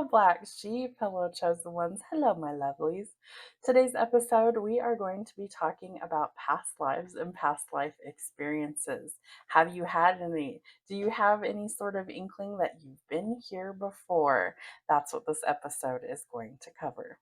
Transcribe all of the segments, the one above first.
Black Sheep. Hello, chosen ones. Hello, my lovelies. Today's episode, we are going to be talking about past lives and past life experiences. Have you had any? Do you have any sort of inkling that you've been here before? That's what this episode is going to cover.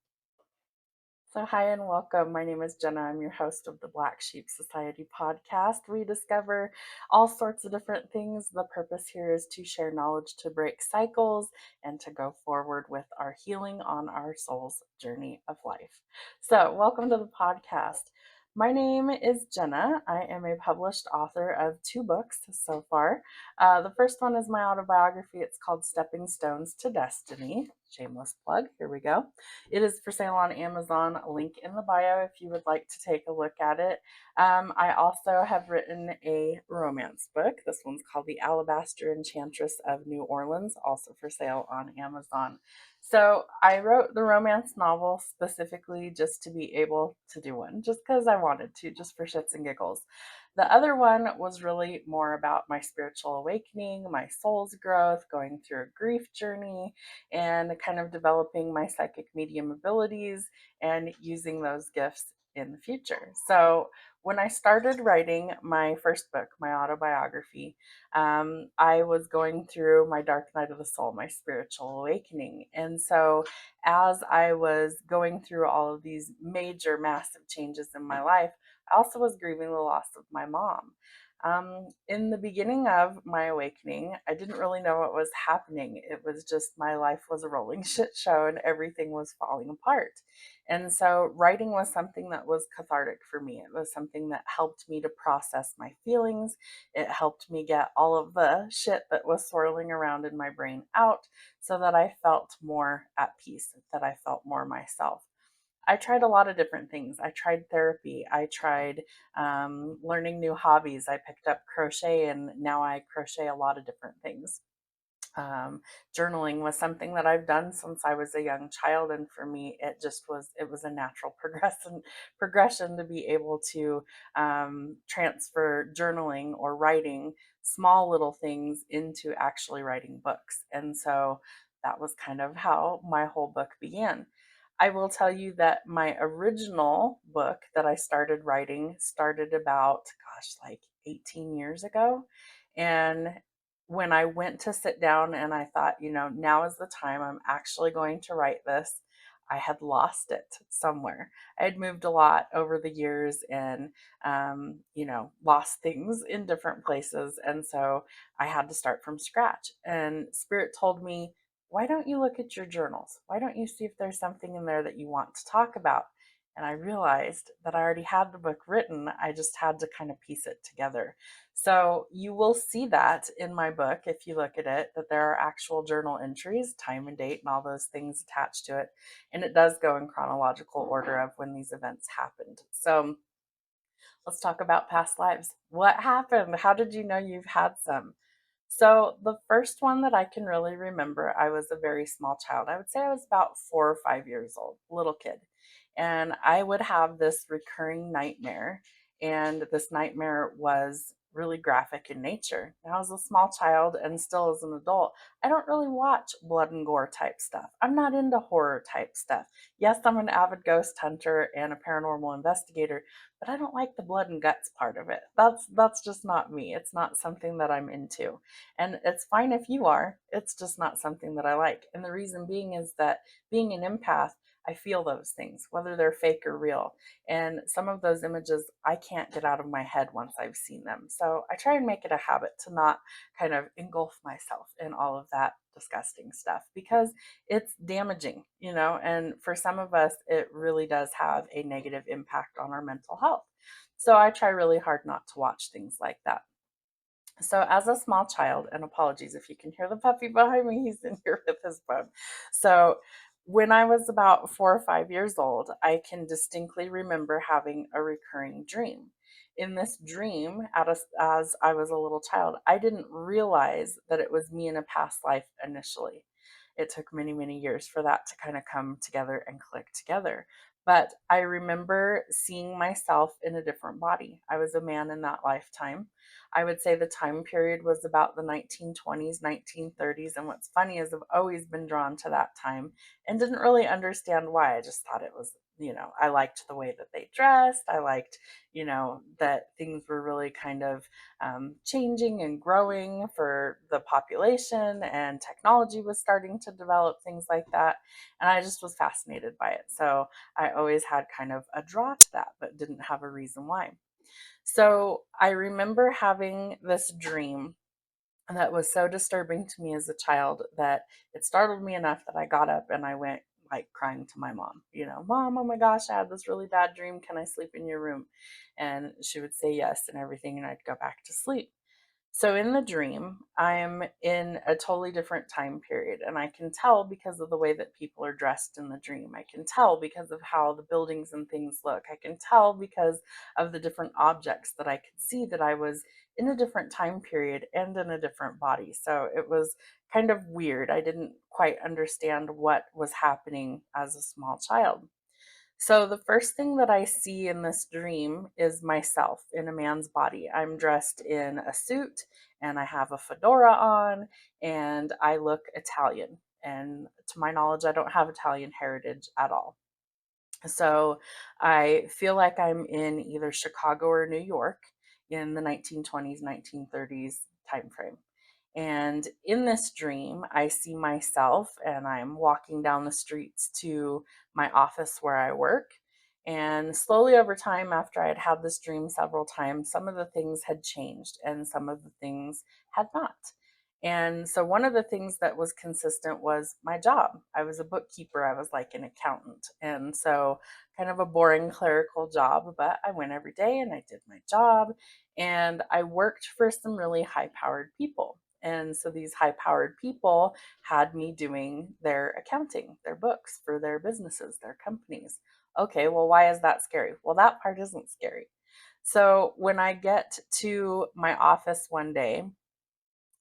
So, hi and welcome. My name is Jenna. I'm your host of the Black Sheep Society podcast. We discover all sorts of different things. The purpose here is to share knowledge to break cycles and to go forward with our healing on our soul's journey of life. So, welcome to the podcast. My name is Jenna. I am a published author of 2 books so far. The first one is my autobiography. It's called Stepping Stones to Destiny. Shameless plug. Here we go. It is for sale on Amazon, link in the bio if you would like to take a look at it. I also have written a romance book. This one's called The Alabaster Enchantress of New Orleans, also for sale on Amazon. So I wrote the romance novel specifically just to be able to do one, just because I wanted to, just for shits and giggles. The other one was really more about my spiritual awakening, my soul's growth, going through a grief journey, and kind of developing my psychic medium abilities and using those gifts in the future. So, when I started writing my first book, my autobiography, I was going through my dark night of the soul, my spiritual awakening. And so, as I was going through all of these major, massive changes in my life, I also was grieving the loss of my mom. In the beginning of my awakening, I didn't really know what was happening. It was just my life was a rolling shit show and everything was falling apart. And so, writing was something that was cathartic for me. It was something that helped me to process my feelings. It helped me get all of the shit that was swirling around in my brain out so that I felt more at peace, that I felt more myself. I tried a lot of different things. I tried therapy. I tried learning new hobbies. I picked up crochet and now I crochet a lot of different things. Um, Journaling was something that I've done since I was a young child, and for me, it was a natural progression to be able to transfer journaling or writing small little things into actually writing books, and so that was kind of how my whole book began. I will tell you that my original book that I started writing started about, gosh, like 18 years ago. And when I went to sit down and I thought, now is the time I'm actually going to write this, I had lost it somewhere. I had moved a lot over the years and, lost things in different places. And so I had to start from scratch. And Spirit told me, why don't you look at your journals? Why don't you see if there's something in there that you want to talk about? And I realized that I already had the book written. I just had to kind of piece it together. So you will see that in my book, if you look at it, that there are actual journal entries, time and date, and all those things attached to it. And it does go in chronological order of when these events happened. So let's talk about past lives. What happened? How did you know you've had some? So, the first one that I can really remember, I was a very small child. I would say I was about 4 or 5 years old, little kid. And I would have this recurring nightmare. And this nightmare was really graphic in nature. Now, as a small child and still as an adult, I don't really watch blood and gore type stuff. I'm not into horror type stuff. Yes, I'm an avid ghost hunter and a paranormal investigator, but I don't like the blood and guts part of it. That's just not me. It's not something that I'm into. And it's fine if you are, it's just not something that I like. And the reason being is that being an empath, I feel those things, whether they're fake or real. And some of those images I can't get out of my head once I've seen them. So I try and make it a habit to not kind of engulf myself in all of that disgusting stuff because it's damaging, and for some of us, it really does have a negative impact on our mental health. So I try really hard not to watch things like that. So, as a small child, and apologies if you can hear the puppy behind me, he's in here with his bone. So, when I was about 4 or 5 years old, I can distinctly remember having a recurring dream. In this dream, as I was a little child, I didn't realize that it was me in a past life initially. It took many, many years for that to kind of come together and click together. But I remember seeing myself in a different body. I was a man in that lifetime. I would say the time period was about the 1920s, 1930s. And what's funny is I've always been drawn to that time and didn't really understand why. I just thought it was, I liked the way that they dressed. I liked, that things were really kind of changing and growing for the population, and technology was starting to develop, things like that. And I just was fascinated by it. So I always had kind of a draw to that, but didn't have a reason why. So I remember having this dream that was so disturbing to me as a child that it startled me enough that I got up and I went like crying to my mom, Mom, oh my gosh, I had this really bad dream. Can I sleep in your room? And she would say yes and everything, and I'd go back to sleep. So in the dream, I'm in a totally different time period, and I can tell because of the way that people are dressed in the dream. I can tell because of how the buildings and things look. I can tell because of the different objects that I could see that I was in a different time period and in a different body. So it was kind of weird. I didn't quite understand what was happening as a small child. So, the first thing that I see in this dream is myself in a man's body. I'm dressed in a suit and I have a fedora on and I look Italian. And to my knowledge, I don't have Italian heritage at all. So, I feel like I'm in either Chicago or New York in the 1920s, 1930s timeframe. And in this dream, I see myself and I'm walking down the streets to my office where I work. And slowly over time, after I had had this dream several times, some of the things had changed and some of the things had not. And so one of the things that was consistent was my job. I was a bookkeeper, I was like an accountant. And so kind of a boring clerical job, but I went every day and I did my job. And I worked for some really high powered people. And so these high powered people had me doing their accounting, their books for their businesses, their companies. Okay, well, why is that scary? Well, that part isn't scary. So when I get to my office one day,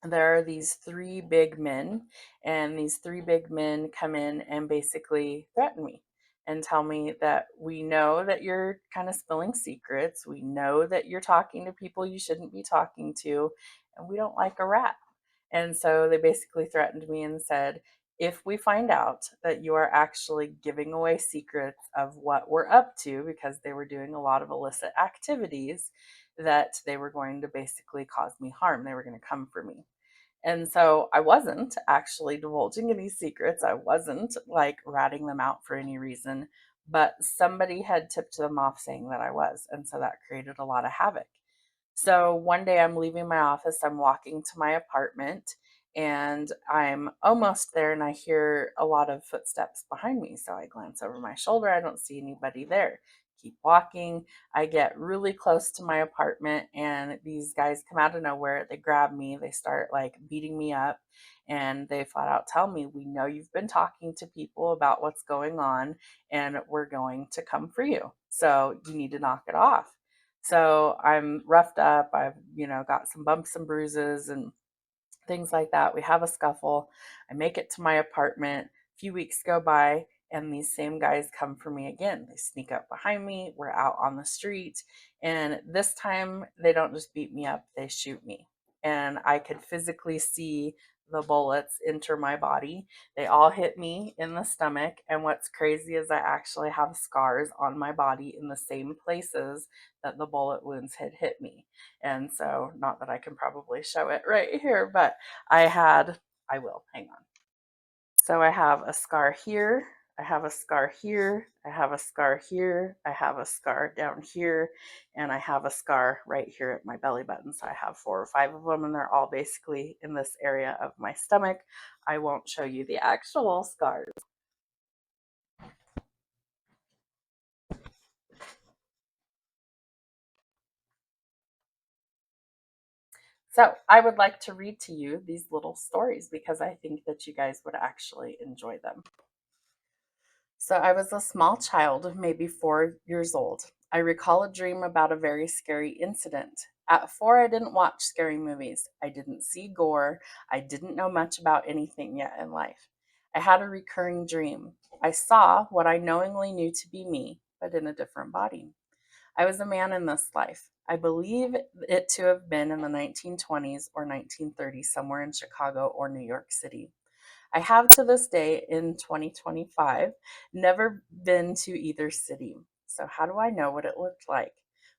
there are these three big men, and these three big men come in and basically threaten me and tell me that we know that you're kind of spilling secrets. We know that you're talking to people you shouldn't be talking to, and we don't like a rat. And so they basically threatened me and said, if we find out that you are actually giving away secrets of what we're up to, because they were doing a lot of illicit activities, that they were going to basically cause me harm. They were going to come for me. And so I wasn't actually divulging any secrets. I wasn't like ratting them out for any reason, but somebody had tipped them off saying that I was. And so that created a lot of havoc. So one day I'm leaving my office, I'm walking to my apartment, and I'm almost there and I hear a lot of footsteps behind me. So I glance over my shoulder, I don't see anybody there. Keep walking. I get really close to my apartment and these guys come out of nowhere. They grab me, they start like beating me up, and they flat out tell me, "We know you've been talking to people about what's going on and we're going to come for you. So you need to knock it off." So I'm roughed up. I've, got some bumps and bruises and things like that. We have a scuffle. I make it to my apartment. A few weeks go by, and these same guys come for me again. They sneak up behind me. We're out on the street. And this time, they don't just beat me up, they shoot me. And I could physically see the bullets enter my body. They all hit me in the stomach. And what's crazy is I actually have scars on my body in the same places that the bullet wounds had hit me. And so, not that I can probably show it right here, but I will, hang on. So I have a scar here, I have a scar here, I have a scar here, I have a scar down here, and I have a scar right here at my belly button. So I have 4 or 5 of them, and they're all basically in this area of my stomach. I won't show you the actual scars. So I would like to read to you these little stories because I think that you guys would actually enjoy them. So I was a small child, maybe 4 years old. I recall a dream about a very scary incident. At 4, I didn't watch scary movies. I didn't see gore. I didn't know much about anything yet in life. I had a recurring dream. I saw what I knowingly knew to be me, but in a different body. I was a man in this life. I believe it to have been in the 1920s or 1930s, somewhere in Chicago or New York City. I have to this day in 2025 never been to either city. So, how do I know what it looked like?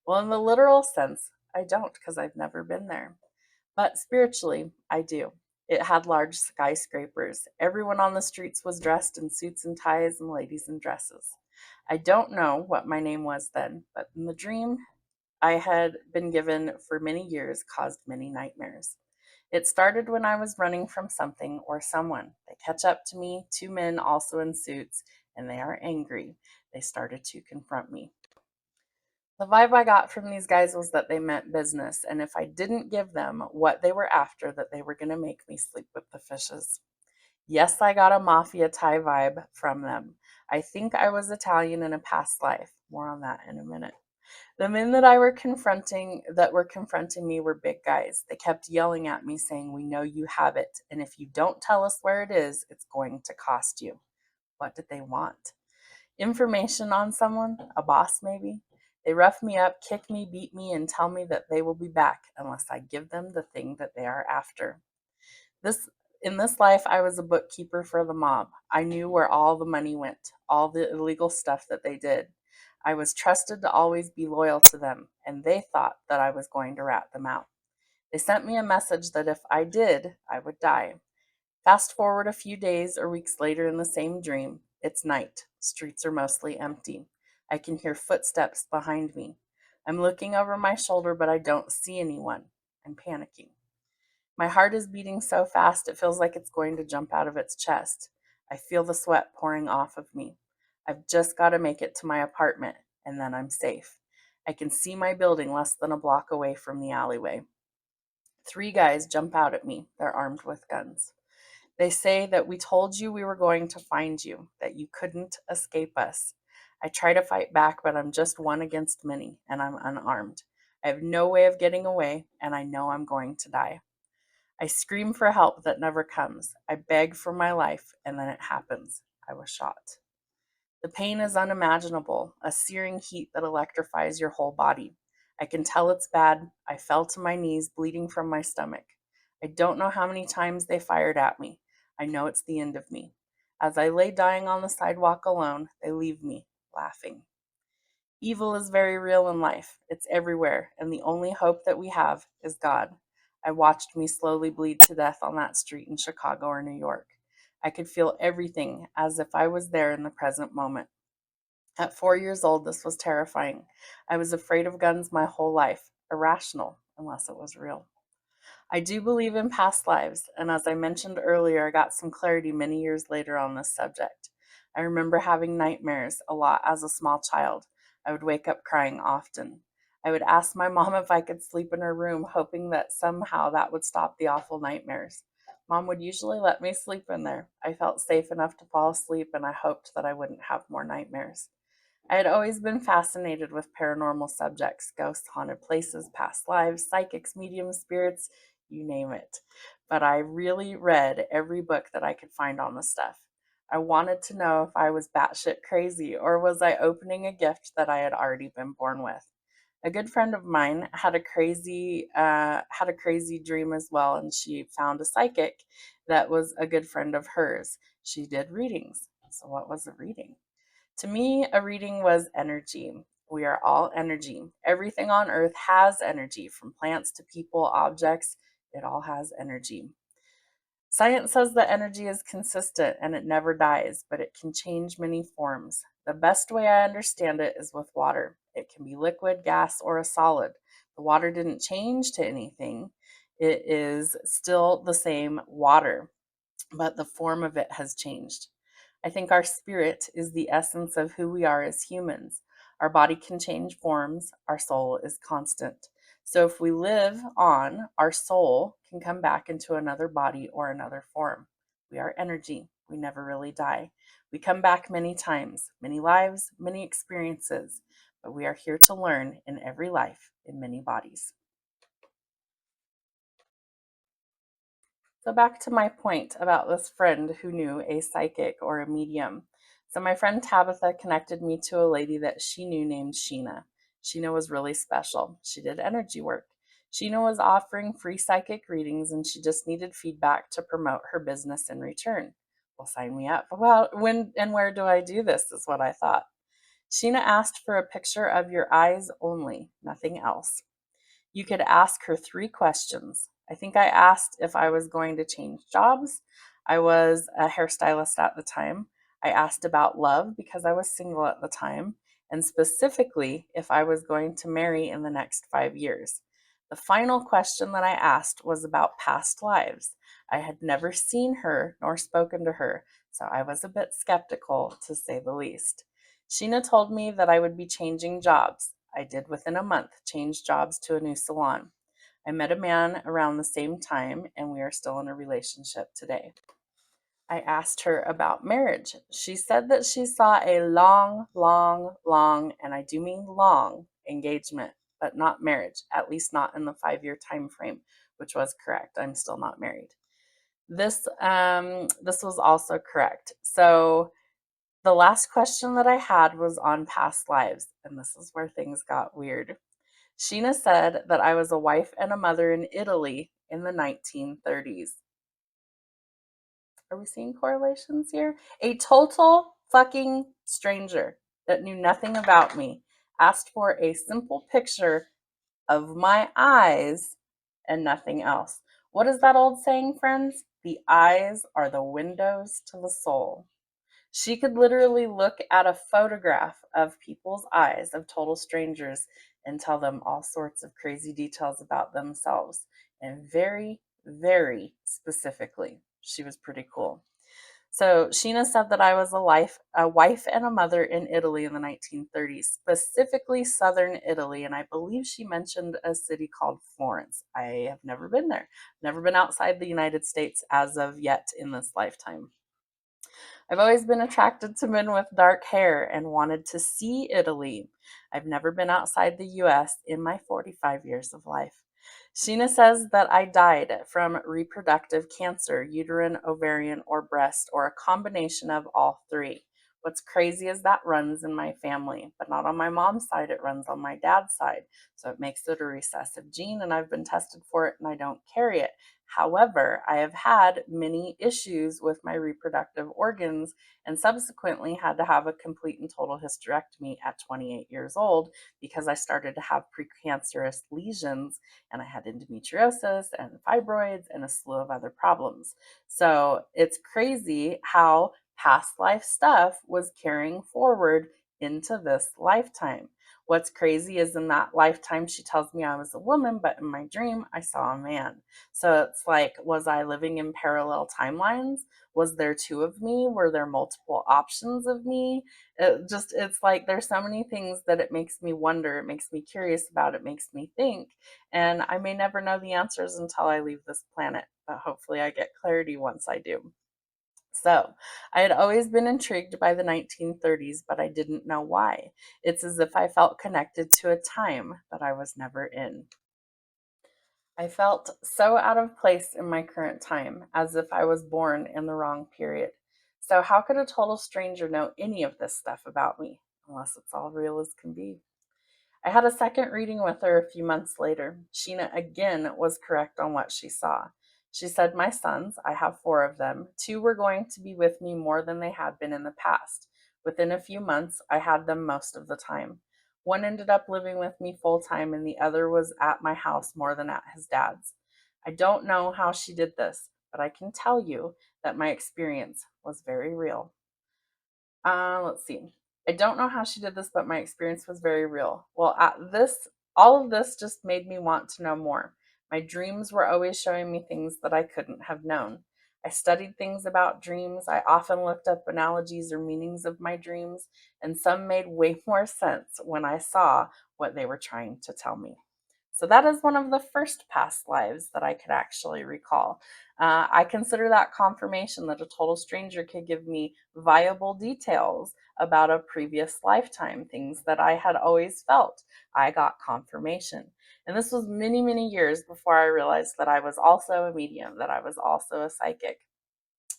Well, in the literal sense, I don't because I've never been there. But spiritually, I do. It had large skyscrapers. Everyone on the streets was dressed in suits and ties and ladies in dresses. I don't know what my name was then, but in the dream I had been given for many years caused many nightmares. It started when I was running from something or someone. They catch up to me, two men also in suits, and they are angry. They started to confront me. The vibe I got from these guys was that they meant business, and if I didn't give them what they were after, that they were going to make me sleep with the fishes. Yes, I got a mafia Thai vibe from them. I think I was Italian in a past life. More on that in a minute. The men that were confronting me were big guys. They kept yelling at me saying, "We know you have it, and if you don't tell us where it is, it's going to cost you." What did they want? Information on someone? A boss maybe? They rough me up, kick me, beat me, and tell me that they will be back unless I give them the thing that they are after. This in this life I was a bookkeeper for the mob. I knew where all the money went, all the illegal stuff that they did. I was trusted to always be loyal to them, and they thought that I was going to rat them out. They sent me a message that if I did, I would die. Fast forward a few days or weeks later in the same dream. It's night. Streets are mostly empty. I can hear footsteps behind me. I'm looking over my shoulder, but I don't see anyone. I'm panicking. My heart is beating so fast it feels like it's going to jump out of its chest. I feel the sweat pouring off of me. I've just got to make it to my apartment, and then I'm safe. I can see my building less than a block away from the alleyway. Three guys jump out at me. They're armed with guns. They say that we told you we were going to find you, that you couldn't escape us. I try to fight back, but I'm just one against many, and I'm unarmed. I have no way of getting away, and I know I'm going to die. I scream for help that never comes. I beg for my life, and then it happens. I was shot. The pain is unimaginable, a searing heat that electrifies your whole body. I can tell it's bad. I fell to my knees, bleeding from my stomach. I don't know how many times they fired at me. I know it's the end of me. As I lay dying on the sidewalk alone, they leave me, laughing. Evil is very real in life. It's everywhere, and the only hope that we have is God. I watched me slowly bleed to death on that street in Chicago or New York. I could feel everything as if I was there in the present moment. At 4 years old, this was terrifying. I was afraid of guns my whole life, irrational, unless it was real. I do believe in past lives, and as I mentioned earlier, I got some clarity many years later on this subject. I remember having nightmares a lot as a small child. I would wake up crying often. I would ask my mom if I could sleep in her room, hoping that somehow that would stop the awful nightmares. Mom would usually let me sleep in there. I felt safe enough to fall asleep, and I hoped that I wouldn't have more nightmares. I had always been fascinated with paranormal subjects, ghosts, haunted places, past lives, psychics, mediums, spirits, you name it. But I really read every book that I could find on the stuff. I wanted to know if I was batshit crazy or was I opening a gift that I had already been born with. A good friend of mine had a crazy dream as well, and she found a psychic that was a good friend of hers. She did readings. So, what was a reading? To me, a reading was energy. We are all energy. Everything on earth has energy, from plants to people, objects, it all has energy. Science says that energy is consistent and it never dies, but it can change many forms. The best way I understand it is with water. It can be liquid, gas, or a solid. The water didn't change to anything, it is still the same water, but the form of it has changed. I think our spirit is the essence of who we are as humans. Our body can change forms, our soul is constant. So if we live on, our soul can come back into another body or another form. We are energy. We never really die. We come back many times, many lives, many experiences, but we are here to learn in every life, in many bodies. So back to my point about this friend who knew a psychic or a medium. So my friend Tabitha connected me to a lady that she knew named Sheena. Sheena was really special. She did energy work. Sheena was offering free psychic readings and she just needed feedback to promote her business in return. Well, sign me up. Well, when and where do I do this? Is what I thought. Sheena asked for a picture of your eyes only, nothing else. You could ask her 3 questions. I think I asked if I was going to change jobs. I was a hairstylist at the time. I asked about love because I was single at the time, and specifically if I was going to marry in the next 5 years. The final question that I asked was about past lives. I had never seen her nor spoken to her, so I was a bit skeptical to say the least. Sheena told me that I would be changing jobs. I did within a month change jobs to a new salon. I met a man around the same time, and we are still in a relationship today. I asked her about marriage. She said that she saw a long, long, long, and I do mean long engagement, but not marriage, at least not in the 5 year time frame, which was correct. I'm still not married. This was also correct. So the last question that I had was on past lives, and this is where things got weird. Sheena said that I was a wife and a mother in Italy in the 1930s. Are we seeing correlations here? A total fucking stranger that knew nothing about me asked for a simple picture of my eyes and nothing else. What is that old saying, friends? The eyes are the windows to the soul. She could literally look at a photograph of people's eyes, of total strangers, and tell them all sorts of crazy details about themselves. And very, very specifically. She was pretty cool. So Sheena said that I was a wife and a mother in Italy in the 1930s, specifically southern Italy. And I believe she mentioned a city called Florence. I have never been there, never been outside the United States as of yet in this lifetime. I've always been attracted to men with dark hair and wanted to see Italy. I've never been outside the US in my 45 years of life. Sheena says that I died from reproductive cancer, uterine, ovarian, or breast, or a combination of all 3. What's crazy is that runs in my family, but not on my mom's side, it runs on my dad's side. So it makes it a recessive gene, and I've been tested for it and I don't carry it. However, I have had many issues with my reproductive organs and subsequently had to have a complete and total hysterectomy at 28 years old because I started to have precancerous lesions and I had endometriosis and fibroids and a slew of other problems. So it's crazy how past life stuff was carrying forward into this lifetime. What's crazy is in that lifetime, she tells me I was a woman, but in my dream, I saw a man. So it's like, was I living in parallel timelines? Was there 2 of me? Were there multiple options of me? It's like there's so many things that it makes me wonder, it makes me curious about, it makes me think. And I may never know the answers until I leave this planet, but hopefully I get clarity once I do. So, I had always been intrigued by the 1930s, but I didn't know why. It's as if I felt connected to a time that I was never in. I felt so out of place in my current time, as if I was born in the wrong period. So, how could a total stranger know any of this stuff about me? Unless it's all real as can be. I had a second reading with her a few months later. Sheena again was correct on what she saw. She said, my sons, I have 4 of them, 2 were going to be with me more than they had been in the past. Within a few months, I had them most of the time. One ended up living with me full time, and the other was at my house more than at his dad's. I don't know how she did this, but I can tell you that my experience was very real. Let's see. I don't know how she did this, but my experience was very real. Well, all of this just made me want to know more. My dreams were always showing me things that I couldn't have known. I studied things about dreams. I often looked up analogies or meanings of my dreams, and some made way more sense when I saw what they were trying to tell me. So that is one of the first past lives that I could actually recall. I consider that confirmation that a total stranger could give me viable details about a previous lifetime, things that I had always felt. I got confirmation. And this was many, many years before I realized that I was also a medium, that I was also a psychic.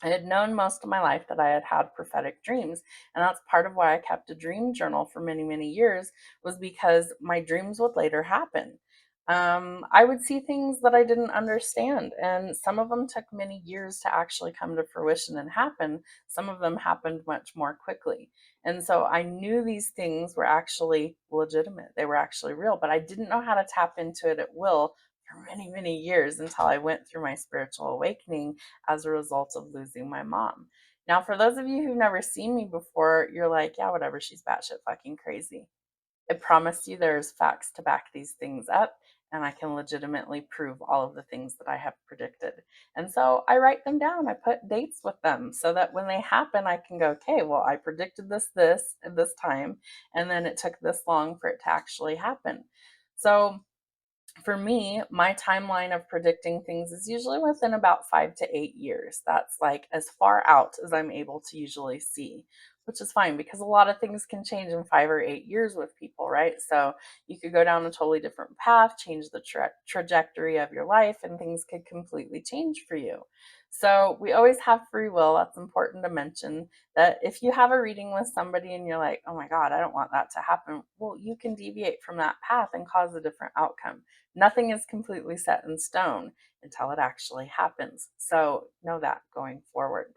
I had known most of my life that I had had prophetic dreams, and that's part of why I kept a dream journal for many, many years, was because my dreams would later happen. I would see things that I didn't understand, and some of them took many years to actually come to fruition and happen. Some of them happened much more quickly. And so I knew these things were actually legitimate, they were actually real, but I didn't know how to tap into it at will for many, many years until I went through my spiritual awakening as a result of losing my mom. Now, for those of you who've never seen me before, you're like, yeah, whatever, she's batshit fucking crazy. I promise you there's facts to back these things up, and I can legitimately prove all of the things that I have predicted. And so I write them down, I put dates with them so that when they happen, I can go, okay, well, I predicted this, at this time, and then it took this long for it to actually happen. So for me, my timeline of predicting things is usually within about 5 to 8 years. That's like as far out as I'm able to usually see, which is fine because a lot of things can change in 5 or 8 years with people, right? So you could go down a totally different path, change the trajectory of your life, and things could completely change for you. So we always have free will. That's important to mention that if you have a reading with somebody and you're like, oh my God, I don't want that to happen, well, you can deviate from that path and cause a different outcome. Nothing is completely set in stone until it actually happens. So know that going forward.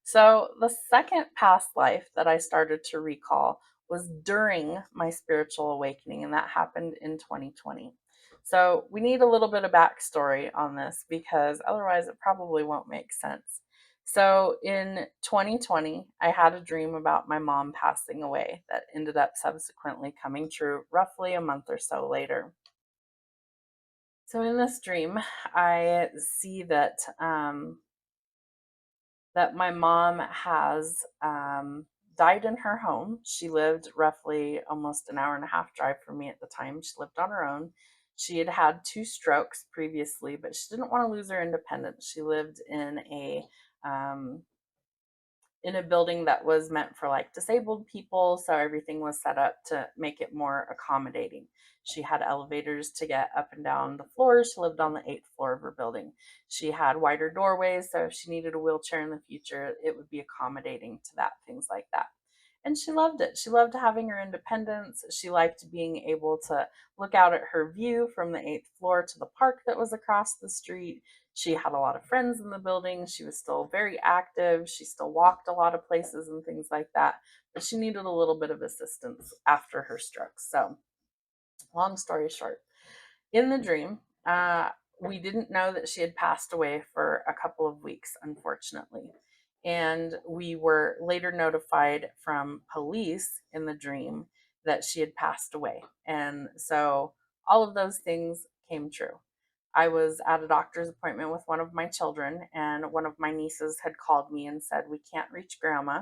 So the second past life that I started to recall was during my spiritual awakening, and that happened in 2020. So we need a little bit of backstory on this because otherwise it probably won't make sense. So in 2020, I had a dream about my mom passing away that ended up subsequently coming true roughly a month or so later. So in this dream, I see that my mom has died in her home. She lived roughly almost an hour and a half drive from me at the time. She lived on her own. She had had 2 strokes previously, but she didn't want to lose her independence. She lived um, in a building that was meant for like disabled people, so everything was set up to make it more accommodating. She had elevators to get up and down the floors. She lived on the 8th floor of her building. She had wider doorways, so if she needed a wheelchair in the future, it would be accommodating to that, things like that. And she loved it. She loved having her independence. She liked being able to look out at her view from the 8th floor to the park that was across the street. She had a lot of friends in the building. She was still very active. She still walked a lot of places and things like that. But she needed a little bit of assistance after her stroke. So, long story short, in the dream, we didn't know that she had passed away for a couple of weeks, unfortunately. And we were later notified from police in the dream that she had passed away. And so all of those things came true. I was at a doctor's appointment with one of my children, and one of my nieces had called me and said, we can't reach grandma.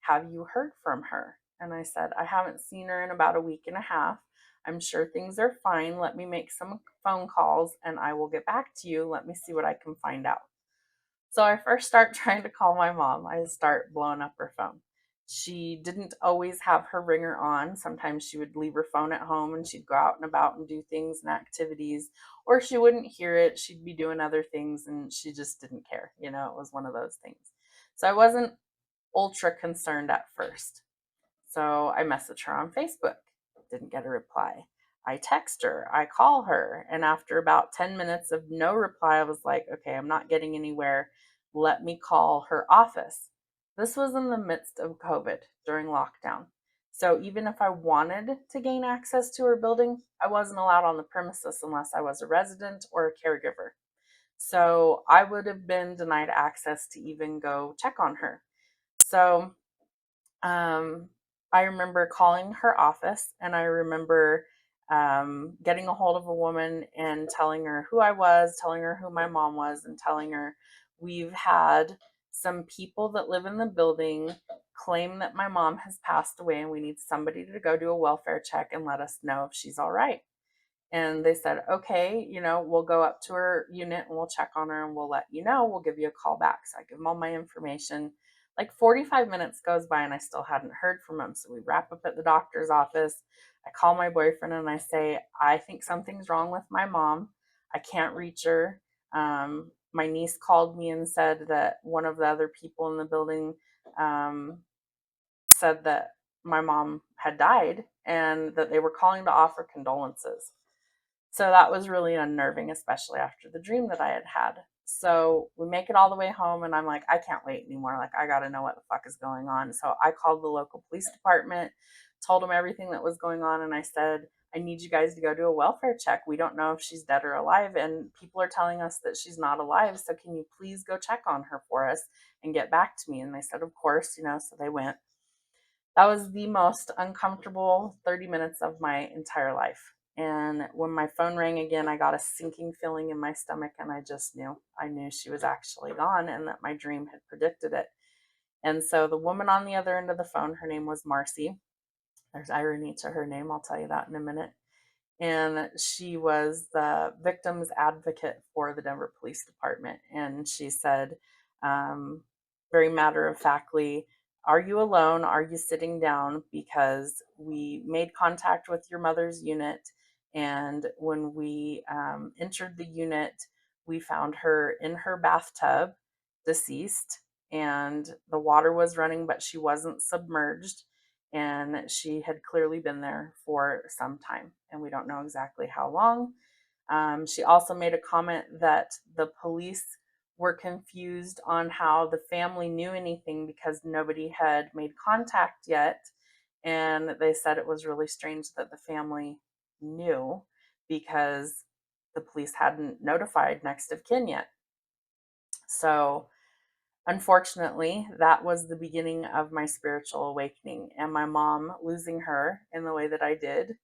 Have you heard from her? And I said, I haven't seen her in about a week and a half. I'm sure things are fine. Let me make some phone calls and I will get back to you. Let me see what I can find out. So I first start trying to call my mom. I start blowing up her phone. She didn't always have her ringer on. Sometimes she would leave her phone at home and she'd go out and about and do things and activities, or she wouldn't hear it. She'd be doing other things and she just didn't care. You know, it was one of those things. So I wasn't ultra concerned at first. So I message her on Facebook, didn't get a reply. I text her, I call her, and after about 10 minutes of no reply, I was like, okay, I'm not getting anywhere. Let me call her office. This was in the midst of COVID during lockdown. So even if I wanted to gain access to her building, I wasn't allowed on the premises unless I was a resident or a caregiver. So I would have been denied access to even go check on her. So um, I remember calling her office, and I remember getting a hold of a woman and telling her who I was, telling her who my mom was, and telling her we've had some people that live in the building claim that my mom has passed away and we need somebody to go do a welfare check and let us know if she's all right. And they said, okay, we'll go up to her unit and we'll check on her and we'll let you know. We'll give you a call back. So I give them all my information. Like 45 minutes goes by and I still hadn't heard from them. So we wrap up at the doctor's office. I call my boyfriend and I say, I think something's wrong with my mom. I can't reach her. my niece called me and said that one of the other people in the building um, said that my mom had died and that they were calling to offer condolences. So that was really unnerving, especially after the dream that I had had. So we make it all the way home, and I'm like, I can't wait anymore. Like, I got to know what the fuck is going on. So I called the local police department, told them everything that was going on, and I said, I need you guys to go do a welfare check. We don't know if she's dead or alive, and people are telling us that she's not alive. So can you please go check on her for us and get back to me? And they said, of course, so they went. That was the most uncomfortable 30 minutes of my entire life. And when my phone rang again, I got a sinking feeling in my stomach, and I just knew. I knew she was actually gone and that my dream had predicted it. And so the woman on the other end of the phone, her name was Marcy. There's irony to her name. I'll tell you that in a minute. And she was the victim's advocate for the Denver Police Department. And she said, um, very matter of factly, are you alone? Are you sitting down? Because we made contact with your mother's unit. And when we entered the unit, we found her in her bathtub, deceased, and the water was running, but she wasn't submerged, and she had clearly been there for some time, and we don't know exactly how long. She also made a comment that the police were confused on how the family knew anything because nobody had made contact yet, and they said it was really strange that the family knew because the police hadn't notified next of kin yet. So unfortunately, that was the beginning of my spiritual awakening, and my mom losing her in the way that I did,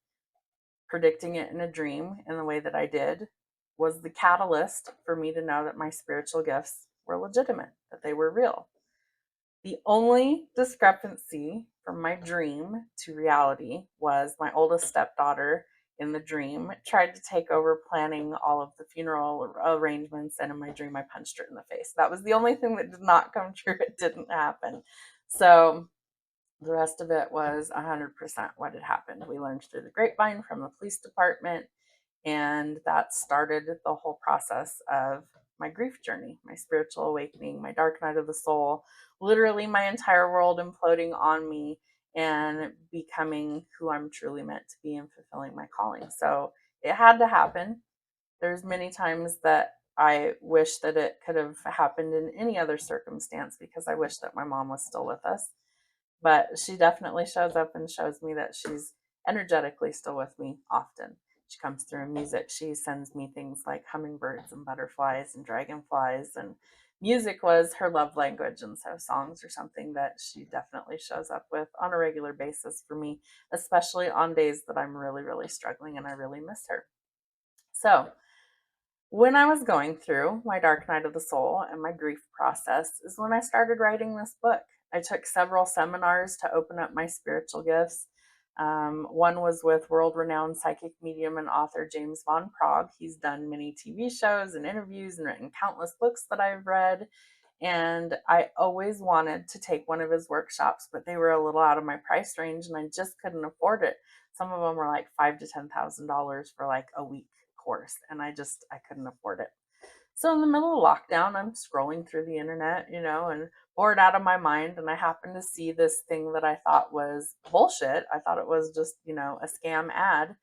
predicting it in a dream in the way that I did, was the catalyst for me to know that my spiritual gifts were legitimate, that they were real. The only discrepancy from my dream to reality was my oldest stepdaughter in the dream tried to take over planning all of the funeral arrangements, and in my dream I punched her in the face. That was the only thing that did not come true. It didn't happen. So the rest of it was 100% what had happened. We learned through the grapevine from the police department, and that started the whole process of my grief journey, my spiritual awakening, my dark night of the soul, literally my entire world imploding on me and becoming who I'm truly meant to be and fulfilling my calling. So it had to happen. There's many times that I wish that it could have happened in any other circumstance because I wish that my mom was still with us. But she definitely shows up and shows me that she's energetically still with me often. She comes through in music. She sends me things like hummingbirds and butterflies and dragonflies, and music was her love language. And so songs are something that she definitely shows up with on a regular basis for me, especially on days that I'm really, really struggling and I really miss her. So when I was going through my dark night of the soul and my grief process is when I started writing this book. I took several seminars to open up my spiritual gifts. One was with world renowned psychic medium and author James Von Prague. He's done many TV shows and interviews and written countless books that I've read. And I always wanted to take one of his workshops, but they were a little out of my price range and I just couldn't afford it. Some of them were like $5,000 to $10,000 for like a week course, and I couldn't afford it. So in the middle of lockdown, I'm scrolling through the internet, and bored out of my mind, and I happened to see this thing that I thought was bullshit. I thought it was just, a scam ad,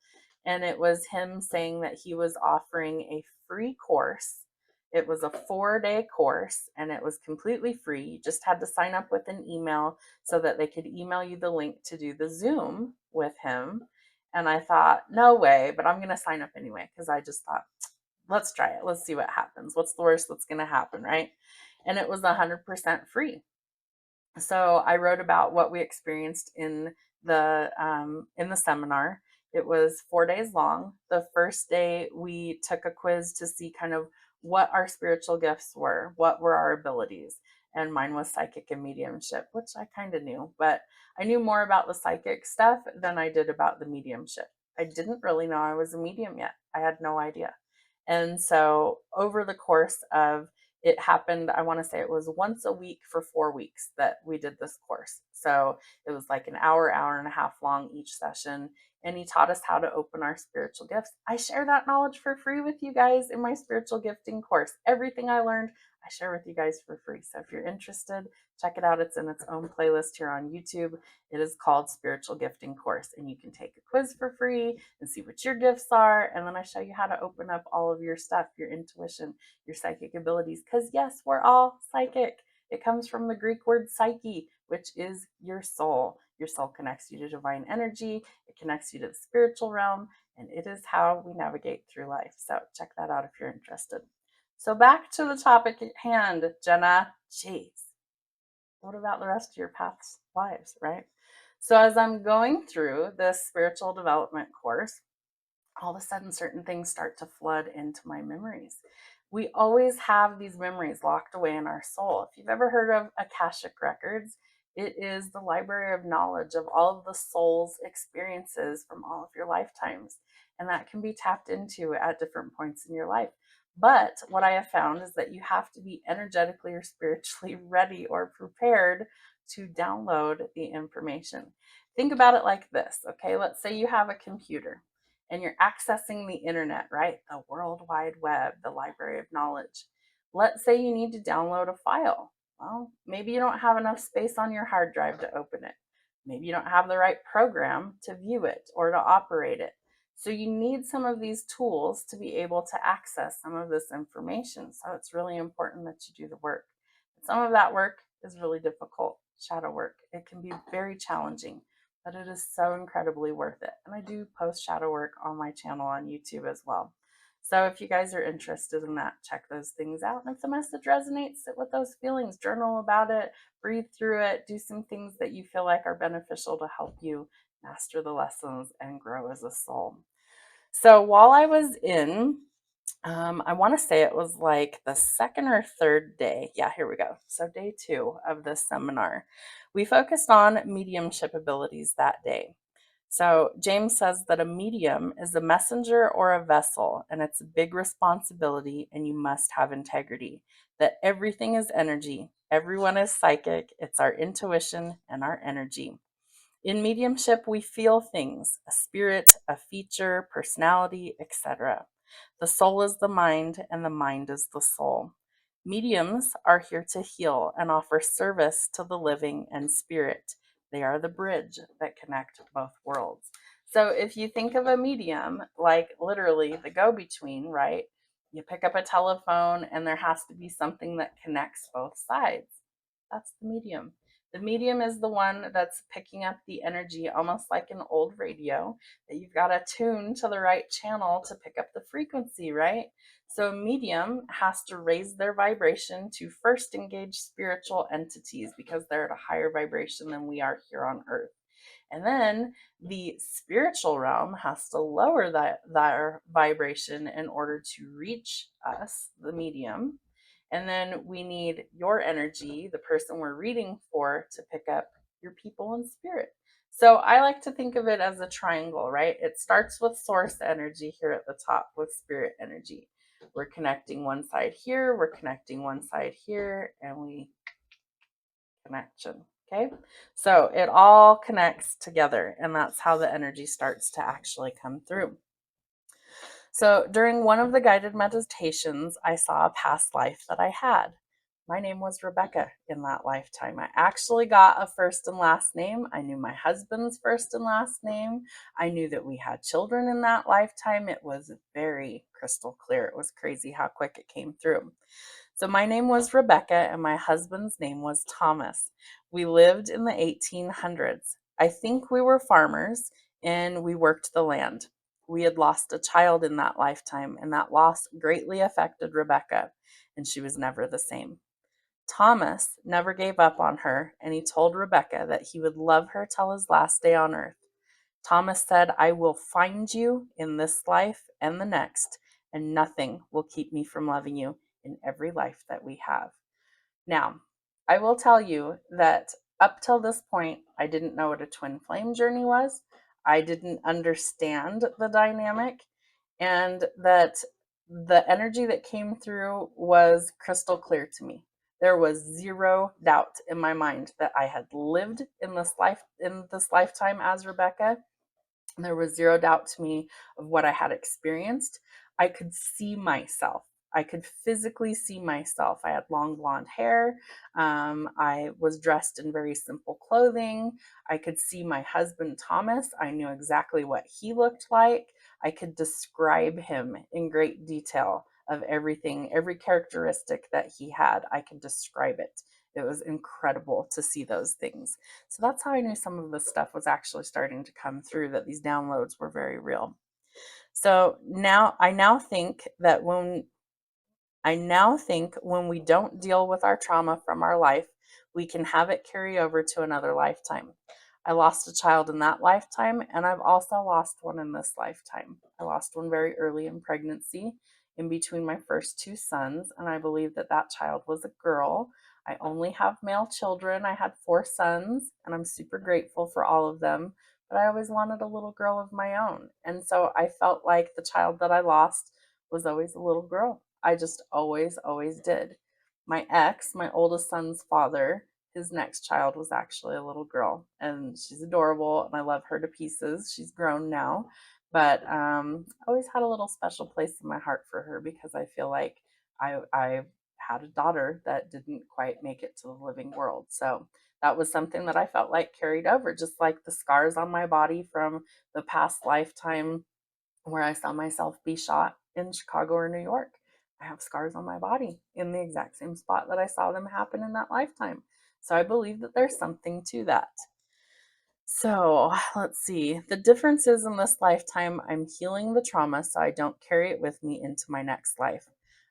and it was him saying that he was offering a free course. It was a 4-day course, and it was completely free. You just had to sign up with an email so that they could email you the link to do the Zoom with him. And I thought, no way, but I'm going to sign up anyway because I just thought, let's try it. Let's see what happens. What's the worst that's going to happen, right? And it was 100% free. So I wrote about what we experienced in the seminar. It was 4 days long. The first day we took a quiz to see kind of what our spiritual gifts were, what were our abilities. And mine was psychic and mediumship, which I kind of knew, but I knew more about the psychic stuff than I did about the mediumship. I didn't really know I was a medium yet. I had no idea. And so over the course of it happened, I want to say it was once a week for 4 weeks that we did this course. So it was like an hour, hour and a half long each session. And he taught us how to open our spiritual gifts. I share that knowledge for free with you guys in my spiritual gifting course. Everything I learned, I share with you guys for free. So if you're interested, check it out. It's in its own playlist here on YouTube. It is called Spiritual Gifting Course, and you can take a quiz for free and see what your gifts are. And then I show you how to open up all of your stuff, your intuition, your psychic abilities. Because yes, we're all psychic. It comes from the Greek word psyche, which is your soul. Your soul connects you to divine energy, it connects you to the spiritual realm, and it is how we navigate through life. So check that out if you're interested. So back to the topic at hand, Jenna. Jeez, what about the rest of your past lives, right? So as I'm going through this spiritual development course, all of a sudden certain things start to flood into my memories. We always have these memories locked away in our soul. If you've ever heard of Akashic Records, it is the library of knowledge of all of the soul's experiences from all of your lifetimes. And that can be tapped into at different points in your life. But what I have found is that you have to be energetically or spiritually ready or prepared to download the information. Think about it like this, okay? Let's say you have a computer and you're accessing the internet, right? The World Wide Web, the library of knowledge. Let's say you need to download a file. Well, maybe you don't have enough space on your hard drive to open it. Maybe you don't have the right program to view it or to operate it. So you need some of these tools to be able to access some of this information. So it's really important that you do the work. Some of that work is really difficult, shadow work. It can be very challenging, but it is so incredibly worth it. And I do post shadow work on my channel on YouTube as well. So if you guys are interested in that, check those things out. And if the message resonates, sit with those feelings, journal about it, breathe through it, do some things that you feel like are beneficial to help you master the lessons and grow as a soul. So while I was in, I want to say it was like the second or third day. Yeah, here we go. So day 2 of this seminar, we focused on mediumship abilities that day. So James says that a medium is a messenger or a vessel, and it's a big responsibility, and you must have integrity. That everything is energy. Everyone is psychic. It's our intuition and our energy. In mediumship, we feel things, a spirit, a feature, personality, etc. The soul is the mind, and the mind is the soul. Mediums are here to heal and offer service to the living and spirit. They are the bridge that connect both worlds. So if you think of a medium like literally the go-between, right? You pick up a telephone and there has to be something that connects both sides. That's the medium. The medium is the one that's picking up the energy, almost like an old radio, that you've got to tune to the right channel to pick up the frequency, right? So a medium has to raise their vibration to first engage spiritual entities because they're at a higher vibration than we are here on Earth. And then the spiritual realm has to lower their vibration in order to reach us, the medium. And then we need your energy, the person we're reading for, to pick up your people in spirit. So I like to think of it as a triangle, right? It starts with source energy here at the top with spirit energy. We're connecting one side here, we're connecting one side here, and we connection. Okay. So it all connects together, and that's how the energy starts to actually come through. So during one of the guided meditations, I saw a past life that I had. My name was Rebecca in that lifetime. I actually got a first and last name. I knew my husband's first and last name. I knew that we had children in that lifetime. It was very crystal clear. It was crazy how quick it came through. So my name was Rebecca and my husband's name was Thomas. We lived in the 1800s. I think we were farmers and we worked the land. We had lost a child in that lifetime, and that loss greatly affected Rebecca, and she was never the same. Thomas never gave up on her, and he told Rebecca that he would love her till his last day on earth. Thomas said, I will find you in this life and the next, and nothing will keep me from loving you in every life that we have. Now, I will tell you that up till this point, I didn't know what a twin flame journey was. I didn't understand the dynamic, and that the energy that came through was crystal clear to me. There was zero doubt in my mind that I had lived in this lifetime as Rebecca. There was zero doubt to me of what I had experienced. I could see myself. I could physically see myself. I had long blonde hair. I was dressed in very simple clothing. I could see my husband, Thomas. I knew exactly what he looked like. I could describe him in great detail of everything, every characteristic that he had. I could describe it. It was incredible to see those things. So that's how I knew some of this stuff was actually starting to come through, that these downloads were very real. So now think that when we don't deal with our trauma from our life, we can have it carry over to another lifetime. I lost a child in that lifetime, and I've also lost one in this lifetime. I lost one very early in pregnancy, in between my first two sons, and I believe that that child was a girl. I only have male children. I had four sons, and I'm super grateful for all of them, but I always wanted a little girl of my own. And so I felt like the child that I lost was always a little girl. I just always did. My ex, my oldest son's father, his next child was actually a little girl, and she's adorable, and I love her to pieces. She's grown now, but I always had a little special place in my heart for her, because I feel like I had a daughter that didn't quite make it to the living world. So that was something that I felt like carried over, just like the scars on my body from the past lifetime where I saw myself be shot in Chicago or New York. I have scars on my body in the exact same spot that I saw them happen in that lifetime. So I believe that there's something to that. So let's see. The difference is, in this lifetime, I'm healing the trauma so I don't carry it with me into my next life.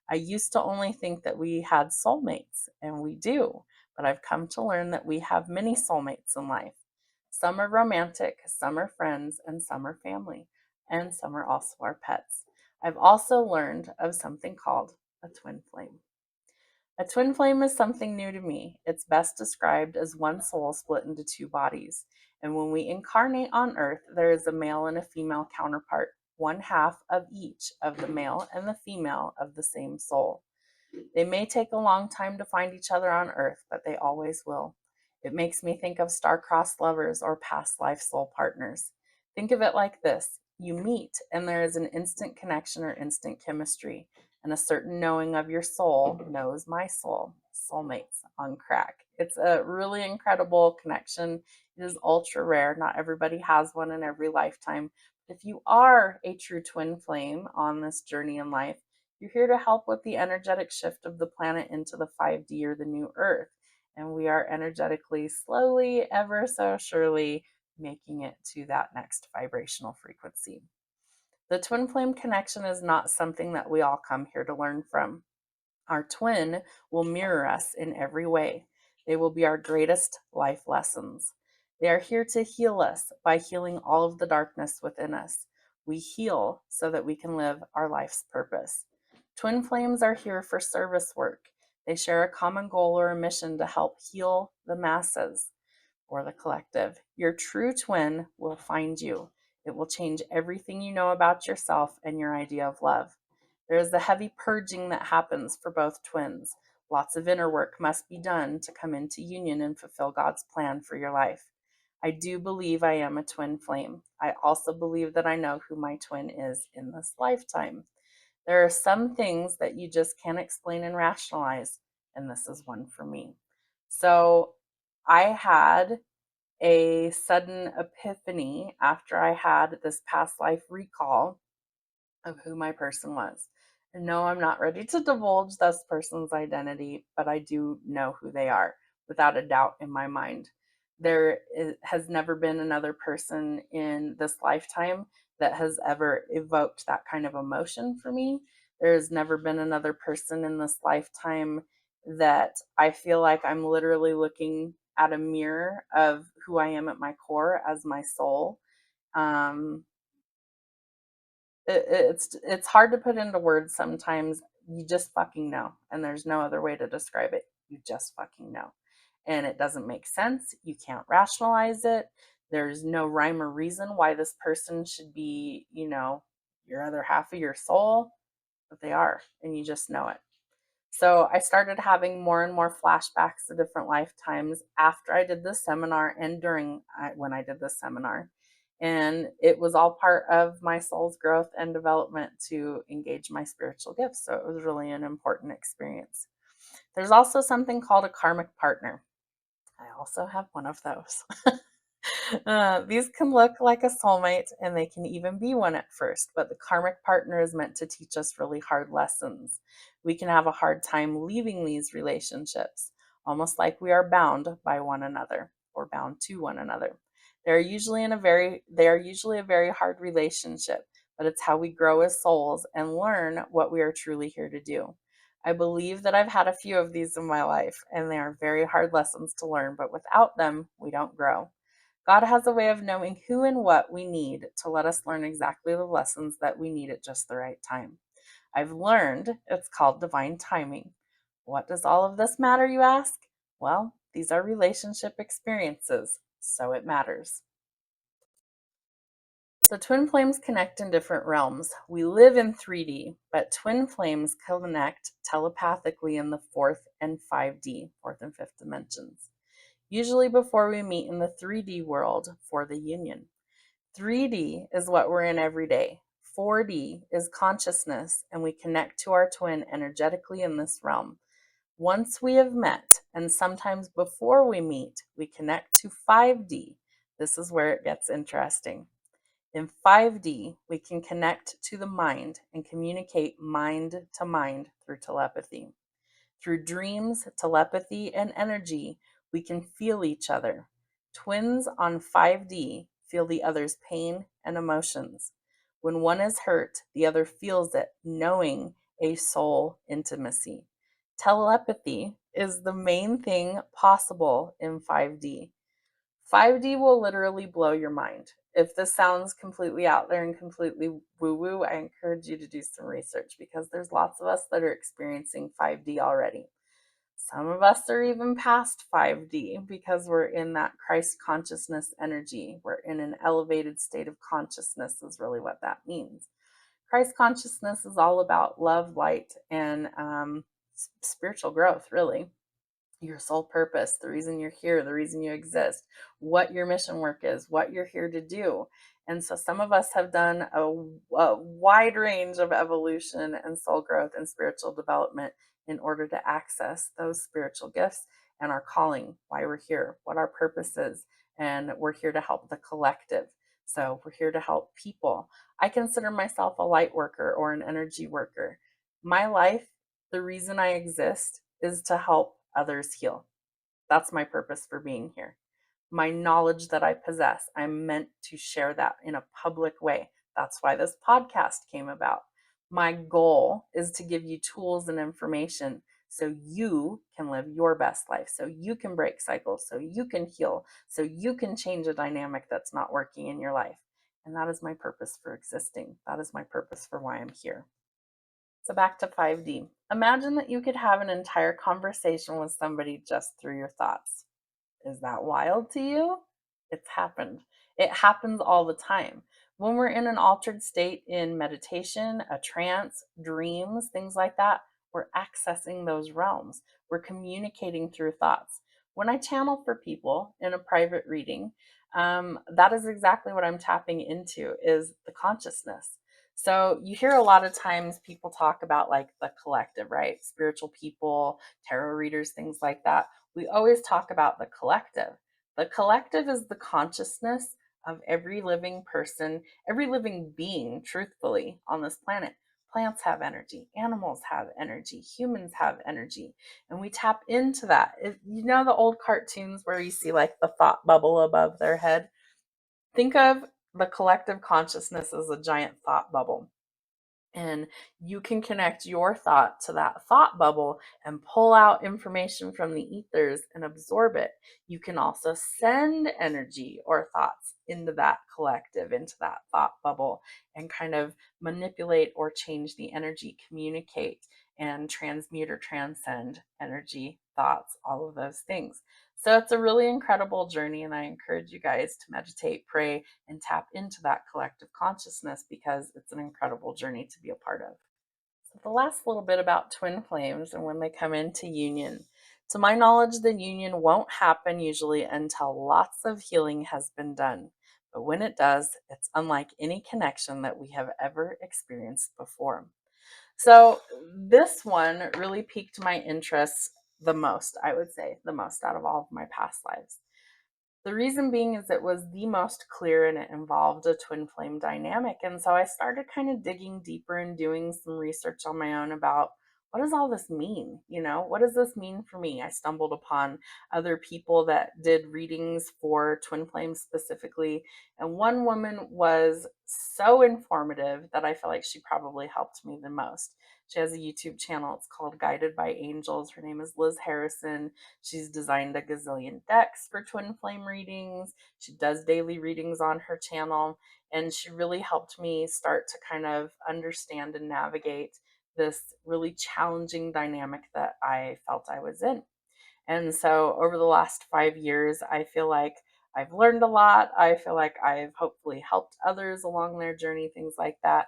I used to only think that we had soulmates, and we do, but I've come to learn that we have many soulmates in life. Some are romantic, some are friends, and some are family, and some are also our pets. I've also learned of something called a twin flame. A twin flame is something new to me. It's best described as one soul split into two bodies. And when we incarnate on Earth, there is a male and a female counterpart, one half of each of the male and the female of the same soul. They may take a long time to find each other on Earth, but they always will. It makes me think of star-crossed lovers or past life soul partners. Think of it like this: you meet, and there is an instant connection or instant chemistry, and a certain knowing of your soul knows my soul. Soulmates on crack. It's a really incredible connection. It is ultra rare. Not everybody has one in every lifetime. If you are a true twin flame on this journey in life, you're here to help with the energetic shift of the planet into the 5D, or the new Earth. And we are energetically, slowly, ever so surely, making it to that next vibrational frequency. The twin flame connection is not something that we all come here to learn from. Our twin will mirror us in every way. They will be our greatest life lessons. They are here to heal us by healing all of the darkness within us. We heal so that we can live our life's purpose. Twin flames are here for service work. They share a common goal or a mission to help heal the masses or the collective. Your true twin will find you. It will change everything you know about yourself and your idea of love. There is the heavy purging that happens for both twins. Lots of inner work must be done to come into union and fulfill God's plan for your life. I do believe I am a twin flame. I also believe that I know who my twin is in this lifetime. There are some things that you just can't explain and rationalize, and this is one for me. So I had a sudden epiphany after I had this past life recall of who my person was. And no, I'm not ready to divulge this person's identity, but I do know who they are without a doubt in my mind. Has never been another person in this lifetime that has ever evoked that kind of emotion for me. There has never been another person in this lifetime that I feel like I'm literally looking at a mirror of who I am at my core as my soul. Um, it's hard to put into words sometimes. You just fucking know, and there's no other way to describe it. You just fucking know, and it doesn't make sense. You can't rationalize it. There's no rhyme or reason why this person should be, your other half of your soul, but they are, and you just know it. So I started having more and more flashbacks to different lifetimes after I did this seminar and when I did this seminar. And it was all part of my soul's growth and development to engage my spiritual gifts. So it was really an important experience. There's also something called a karmic partner. I also have one of those. These can look like a soulmate and they can even be one at first, but the karmic partner is meant to teach us really hard lessons. We can have a hard time leaving these relationships, almost like we are bound by one another or bound to one another. They are usually a very hard relationship, but it's how we grow as souls and learn what we are truly here to do. I believe that I've had a few of these in my life, and they are very hard lessons to learn, but without them, we don't grow. God has a way of knowing who and what we need to let us learn exactly the lessons that we need at just the right time. I've learned it's called divine timing. What does all of this matter, you ask? Well, these are relationship experiences, so it matters. So, twin flames connect in different realms. We live in 3D, but twin flames connect telepathically in the fourth and fifth dimensions, usually before we meet in the 3D world for the union. 3D is what we're in every day. 4D is consciousness, and we connect to our twin energetically in this realm. Once we have met, and sometimes before we meet, we connect to 5D. This is where it gets interesting. In 5D, we can connect to the mind and communicate mind to mind through telepathy. Through dreams, telepathy, and energy, we can feel each other. Twins on 5D feel the other's pain and emotions. When one is hurt, the other feels it, knowing a soul intimacy. Telepathy is the main thing possible in 5D. 5D will literally blow your mind. If this sounds completely out there and completely woo woo, I encourage you to do some research because there's lots of us that are experiencing 5D already. Some of us are even past 5D because we're in that Christ consciousness energy. We're in an elevated state of consciousness, is really what that means. Christ consciousness is all about love, light, and spiritual growth, really. Your soul purpose, the reason you're here, the reason you exist, what your mission work is, what you're here to do. And so some of us have done a wide range of evolution and soul growth and spiritual development in order to access those spiritual gifts and our calling, why we're here, what our purpose is. And we're here to help the collective. So we're here to help people. I consider myself a light worker or an energy worker. My life, the reason I exist is to help others heal. That's my purpose for being here. My knowledge that I possess, I'm meant to share that in a public way. That's why this podcast came about. My goal is to give you tools and information so you can live your best life, so you can break cycles, so you can heal, so you can change a dynamic that's not working in your life. And that is my purpose for existing. That is my purpose for why I'm here. So back to 5D. Imagine that you could have an entire conversation with somebody just through your thoughts. Is that wild to you? It's happened. It happens all the time. When we're in an altered state in meditation, a trance, dreams, things like that, we're accessing those realms. We're communicating through thoughts. When I channel for people in a private reading, that is exactly what I'm tapping into is the consciousness. So you hear a lot of times people talk about like the collective, right? Spiritual people, tarot readers, things like that. We always talk about the collective. The collective is the consciousness of every living person, every living being, truthfully, on this planet. Plants have energy, animals have energy, humans have energy, and we tap into that. You know the old cartoons where you see like the thought bubble above their head? Think of the collective consciousness as a giant thought bubble. And you can connect your thought to that thought bubble and pull out information from the ethers and absorb it. You can also send energy or thoughts into that collective, into that thought bubble, and kind of manipulate or change the energy, communicate and transmute or transcend energy, thoughts, all of those things. So it's a really incredible journey, and I encourage you guys to meditate, pray, and tap into that collective consciousness because it's an incredible journey to be a part of. The last little bit about twin flames and when they come into union. To my knowledge, the union won't happen usually until lots of healing has been done. But when it does, it's unlike any connection that we have ever experienced before. So, this one really piqued my interest the most, I would say, the most out of all of my past lives. The reason being is it was the most clear and it involved a twin flame dynamic. And so I started kind of digging deeper and doing some research on my own about what does all this mean? What does this mean for me? I stumbled upon other people that did readings for twin flames specifically. And one woman was so informative that I feel like she probably helped me the most. She has a YouTube channel. It's called Guided by Angels. Her name is Liz Harrison. She's designed a gazillion decks for twin flame readings. She does daily readings on her channel. And she really helped me start to kind of understand and navigate this really challenging dynamic that I felt I was in. And so over the last 5 years, I feel like I've learned a lot. I feel like I've hopefully helped others along their journey, things like that.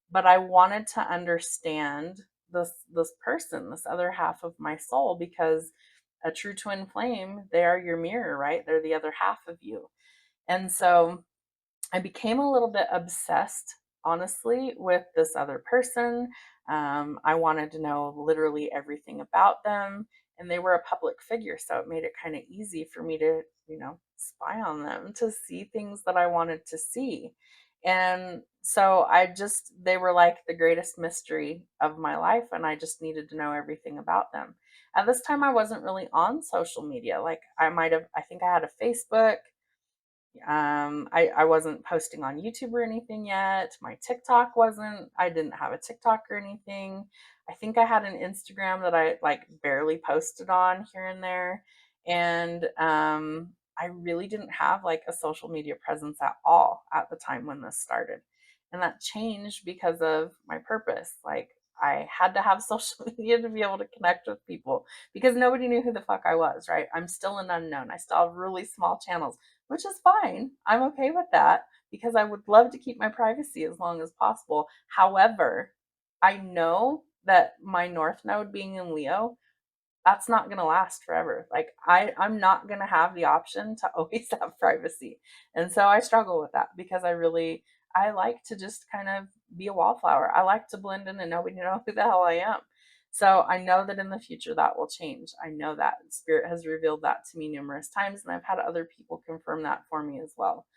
But I wanted to understand this person, this other half of my soul, because a true twin flame, they are your mirror, right? They're the other half of you. And so I became a little bit obsessed, honestly, with this other person. I wanted to know literally everything about them, and they were a public figure, so it made it kind of easy for me to, spy on them, to see things that I wanted to see. And so they were like the greatest mystery of my life, and I just needed to know everything about them. At this time, I wasn't really on social media. Like, I think I had a Facebook. I wasn't posting on YouTube or anything yet. My TikTok wasn't, I didn't have a TikTok or anything. I think I had an Instagram that I like barely posted on here and there. And I really didn't have like a social media presence at all at the time when this started. And that changed because of my purpose. Like, I had to have social media to be able to connect with people because nobody knew who the fuck I was, right? I'm still an unknown. I still have really small channels, which is fine. I'm okay with that because I would love to keep my privacy as long as possible. However, I know that my North Node being in Leo, that's not going to last forever. Like, I'm not going to have the option to always have privacy. And so I struggle with that because I like to just kind of be a wallflower. I like to blend in and nobody know who the hell I am. So I know that in the future that will change. I know that Spirit has revealed that to me numerous times, and I've had other people confirm that for me as well.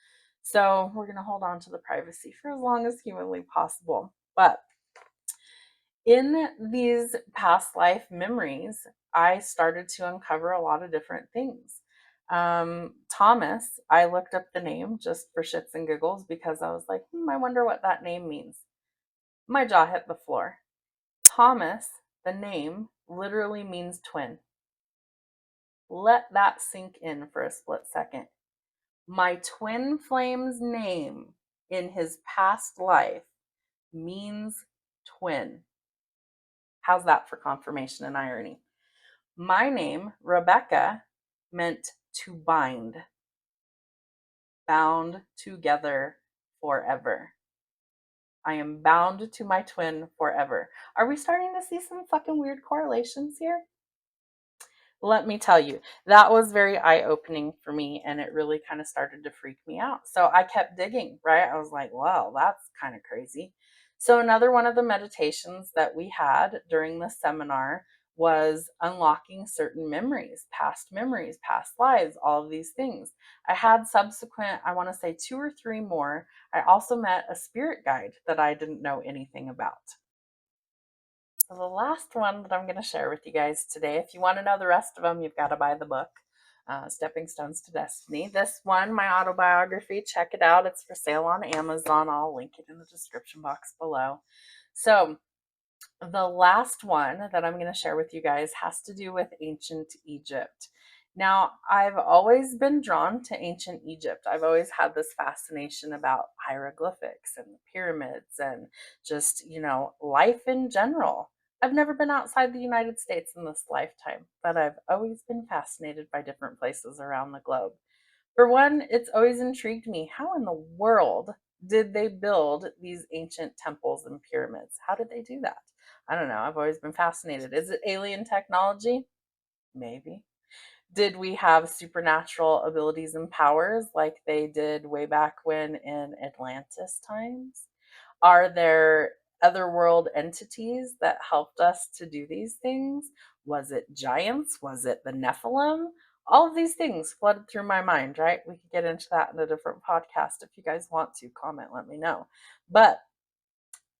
So we're going to hold on to the privacy for as long as humanly possible. But in these past life memories, I started to uncover a lot of different things. Thomas, I looked up the name just for shits and giggles because I was like, I wonder what that name means. My jaw hit the floor. Thomas, the name, literally means twin. Let that sink in for a split second. My twin flame's name in his past life means twin. How's that for confirmation and irony? My name, Rebecca, meant to bind, bound together forever. I am bound to my twin forever. Are we starting to see some fucking weird correlations here? Let me tell you, that was very eye-opening for me, and it really kind of started to freak me out. So I kept digging, right? I was like, well, that's kind of crazy. So another one of the meditations that we had during the seminar was unlocking certain memories, past lives, all of these things. I had subsequent, I want to say 2 or 3 more. I also met a spirit guide that I didn't know anything about. So the last one that I'm going to share with you guys today, if you want to know the rest of them, you've got to buy the book, Stepping Stones to Destiny. This one, my autobiography, check it out. It's for sale on Amazon. I'll link it in the description box below. So the last one that I'm going to share with you guys has to do with ancient Egypt. Now, I've always been drawn to ancient Egypt. I've always had this fascination about hieroglyphics and the pyramids and just, life in general. I've never been outside the United States in this lifetime, but I've always been fascinated by different places around the globe. For one, it's always intrigued me, how in the world did they build these ancient temples and pyramids? How did they do that? I don't know. I've always been fascinated. Is it alien technology? Maybe. Did we have supernatural abilities and powers like they did way back when in Atlantis times? Are there otherworld entities that helped us to do these things? Was it giants? Was it the Nephilim? All of these things flooded through my mind, right? We could get into that in a different podcast. If you guys want to comment, let me know. But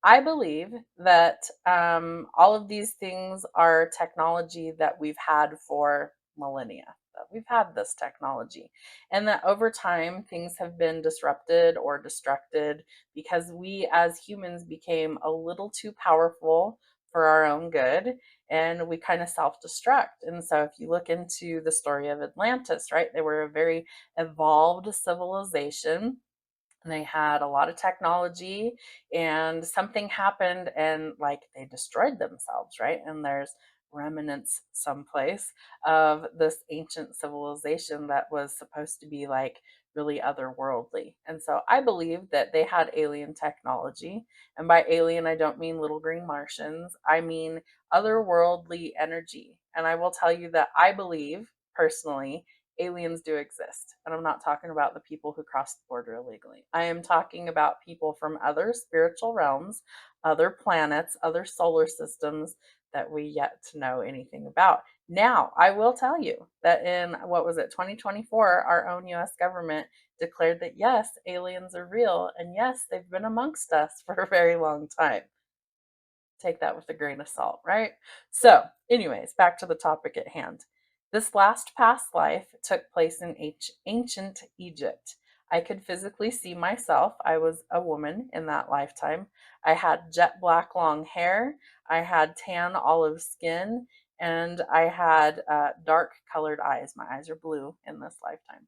I believe that all of these things are technology that we've had for millennia, that we've had this technology, and that over time things have been disrupted or destructed because we as humans became a little too powerful for our own good and we kind of self destruct. And so, if you look into the story of Atlantis, right, they were a very evolved civilization, they had a lot of technology and something happened and like they destroyed themselves, right? And there's remnants someplace of this ancient civilization that was supposed to be like really otherworldly. And so I believe that they had alien technology, and by alien I don't mean little green Martians, I mean otherworldly energy. And I will tell you that I believe personally aliens do exist. And I'm not talking about the people who cross the border illegally. I am talking about people from other spiritual realms, other planets, other solar systems that we yet to know anything about. Now, I will tell you that in what was it, 2024, our own US government declared that yes, aliens are real and yes, they've been amongst us for a very long time. Take that with a grain of salt, right? So, anyways, back to the topic at hand. This last past life took place in ancient Egypt. I could physically see myself. I was a woman in that lifetime. I had jet black long hair, I had tan olive skin, and I had dark colored eyes. My eyes are blue in this lifetime,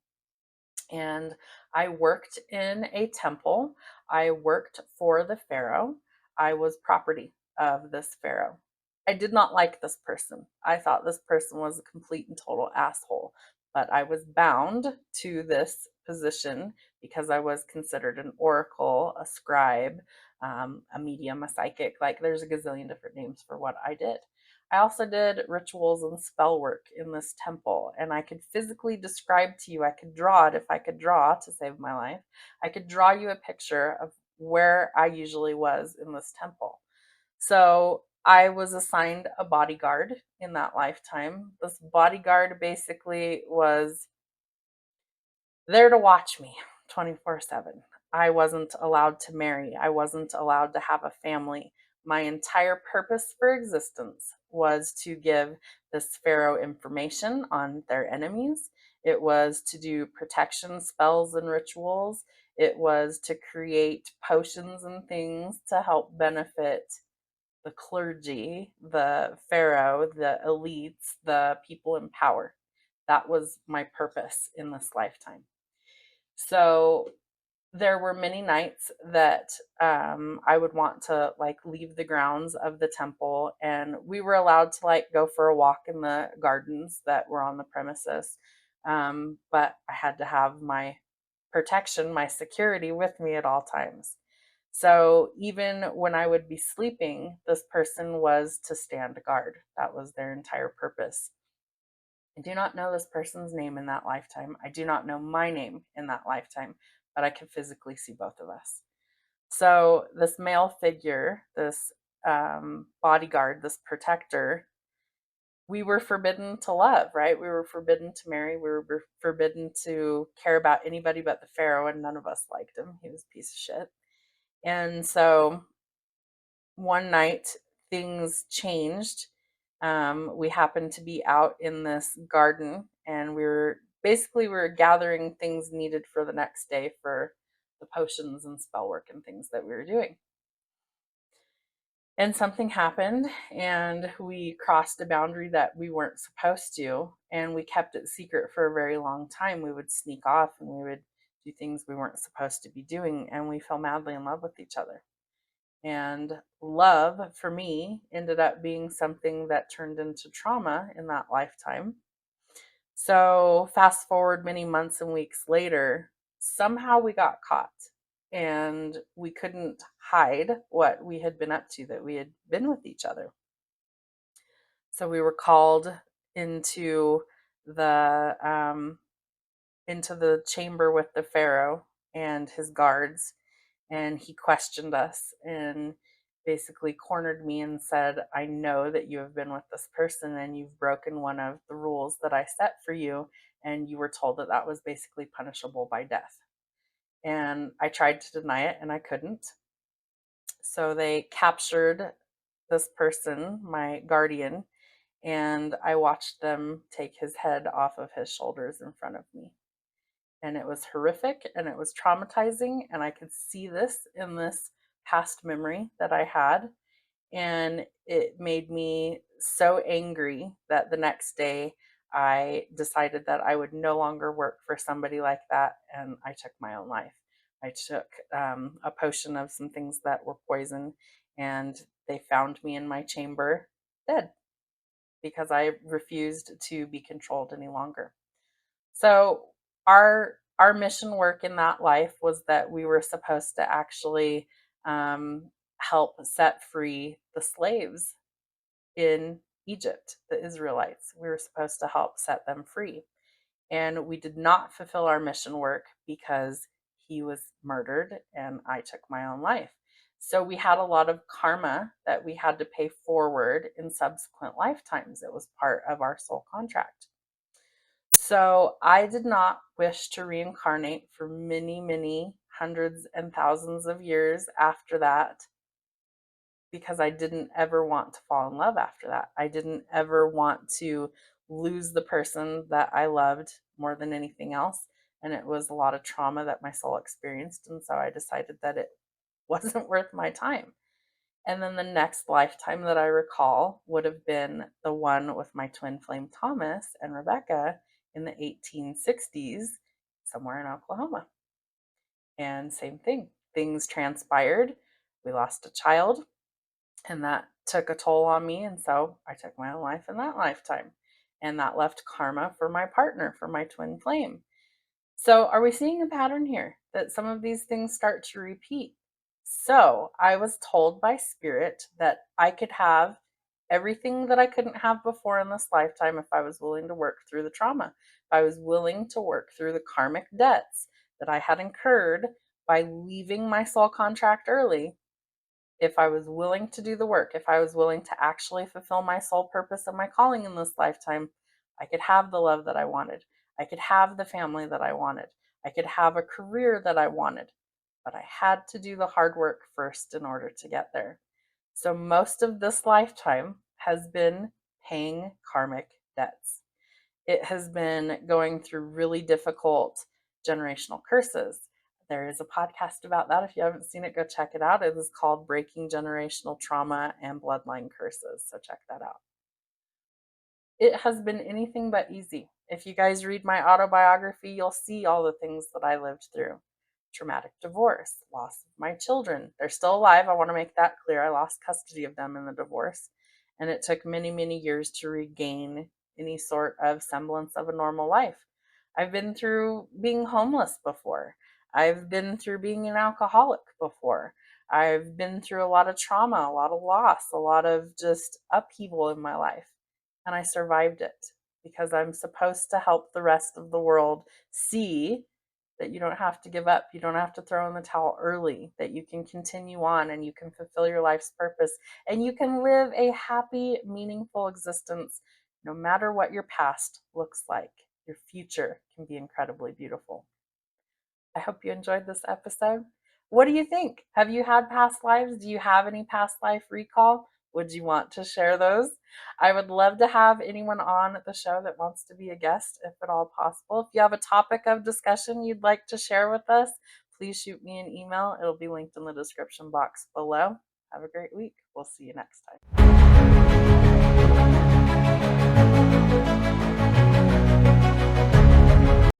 and I worked in a temple. I worked for the pharaoh. I was property of this pharaoh. I did not like this person. I thought this person was a complete and total asshole, but I was bound to this position because I was considered an oracle, a scribe, a medium, a psychic. Like there's a gazillion different names for what I did. I also did rituals and spell work in this temple, and I could physically describe to you, I could draw it if I could draw to save my life. I could draw you a picture of where I usually was in this temple. So I was assigned a bodyguard in that lifetime. This bodyguard basically was there to watch me 24/7. I wasn't allowed to marry. I wasn't allowed to have a family. My entire purpose for existence was to give this pharaoh information on their enemies. It was to do protection spells and rituals. It was to create potions and things to help benefit the clergy, the pharaoh, the elites, the people in power. That was my purpose in this lifetime. So there were many nights that I would want to like leave the grounds of the temple, and we were allowed to like go for a walk in the gardens that were on the premises. But I had to have my protection, my security with me at all times. So even when I would be sleeping, this person was to stand guard. That was their entire purpose. I do not know this person's name in that lifetime. I do not know my name in that lifetime, but I could physically see both of us. So, this male figure, this bodyguard, this protector, we were forbidden to love, right? We were forbidden to marry. We were forbidden to care about anybody but the Pharaoh, and none of us liked him. He was a piece of shit. And so, one night, things changed. We happened to be out in this garden, and we were gathering things needed for the next day for the potions and spell work and things that we were doing. And something happened, and we crossed a boundary that we weren't supposed to, and we kept it secret for a very long time. We would sneak off and we would do things we weren't supposed to be doing, and we fell madly in love with each other. And love for me ended up being something that turned into trauma in that lifetime. So, fast forward many months and weeks later, somehow we got caught. and we couldn't hide what we had been up to, that we had been with each other. So we were called into the chamber with the Pharaoh and his guards, and he questioned us and basically cornered me and said, I know that you have been with this person and you've broken one of the rules that I set for you, and you were told that that was basically punishable by death. And I tried to deny it and I couldn't. So they captured this person, my guardian, and I watched them take his head off of his shoulders in front of me. And it was horrific and it was traumatizing, and I could see this in this past memory that I had, and it made me so angry that the next day I decided that I would no longer work for somebody like that, and I took my own life. I took a potion of some things that were poison, and they found me in my chamber dead because I refused to be controlled any longer. So our mission work in that life was that we were supposed to actually help set free the slaves in Egypt, the Israelites. We were supposed to help set them free. And we did not fulfill our mission work because he was murdered and I took my own life. So we had a lot of karma that we had to pay forward in subsequent lifetimes. It was part of our soul contract. So I did not wish to reincarnate for many, many hundreds and thousands of years after that, because I didn't ever want to fall in love after that. I didn't ever want to lose the person that I loved more than anything else. And it was a lot of trauma that my soul experienced. And so I decided that it wasn't worth my time. And then the next lifetime that I recall would have been the one with my twin flame Thomas and Rebecca in the 1860s, somewhere in Oklahoma. And same thing, things transpired. We lost a child, and that took a toll on me. And so I took my own life in that lifetime. And that left karma for my partner, for my twin flame. So, are we seeing a pattern here that some of these things start to repeat? So, I was told by spirit that I could have everything that I couldn't have before in this lifetime if I was willing to work through the trauma, if I was willing to work through the karmic debts that I had incurred by leaving my soul contract early. If I was willing to do the work, if I was willing to actually fulfill my soul purpose and my calling in this lifetime, I could have the love that I wanted. I could have the family that I wanted. I could have a career that I wanted. But I had to do the hard work first in order to get there. So most of this lifetime has been paying karmic debts. It has been going through really difficult generational curses. There is a podcast about that. If you haven't seen it, go check it out. It is called Breaking Generational Trauma and Bloodline Curses. So check that out. It has been anything but easy. If you guys read my autobiography, you'll see all the things that I lived through. Traumatic divorce, loss of my children. They're still alive. I want to make that clear. I lost custody of them in the divorce. And it took many, many years to regain any sort of semblance of a normal life. I've been through being homeless before. I've been through being an alcoholic before. I've been through a lot of trauma, a lot of loss, a lot of just upheaval in my life. And I survived it because I'm supposed to help the rest of the world see that you don't have to give up. You don't have to throw in the towel early, that you can continue on and you can fulfill your life's purpose and you can live a happy, meaningful existence no matter what your past looks like. Your future can be incredibly beautiful. I hope you enjoyed this episode. What do you think? Have you had past lives? Do you have any past life recall? Would you want to share those? I would love to have anyone on the show that wants to be a guest, if at all possible. If you have a topic of discussion you'd like to share with us, please shoot me an email. It'll be linked in the description box below. Have a great week. We'll see you next time.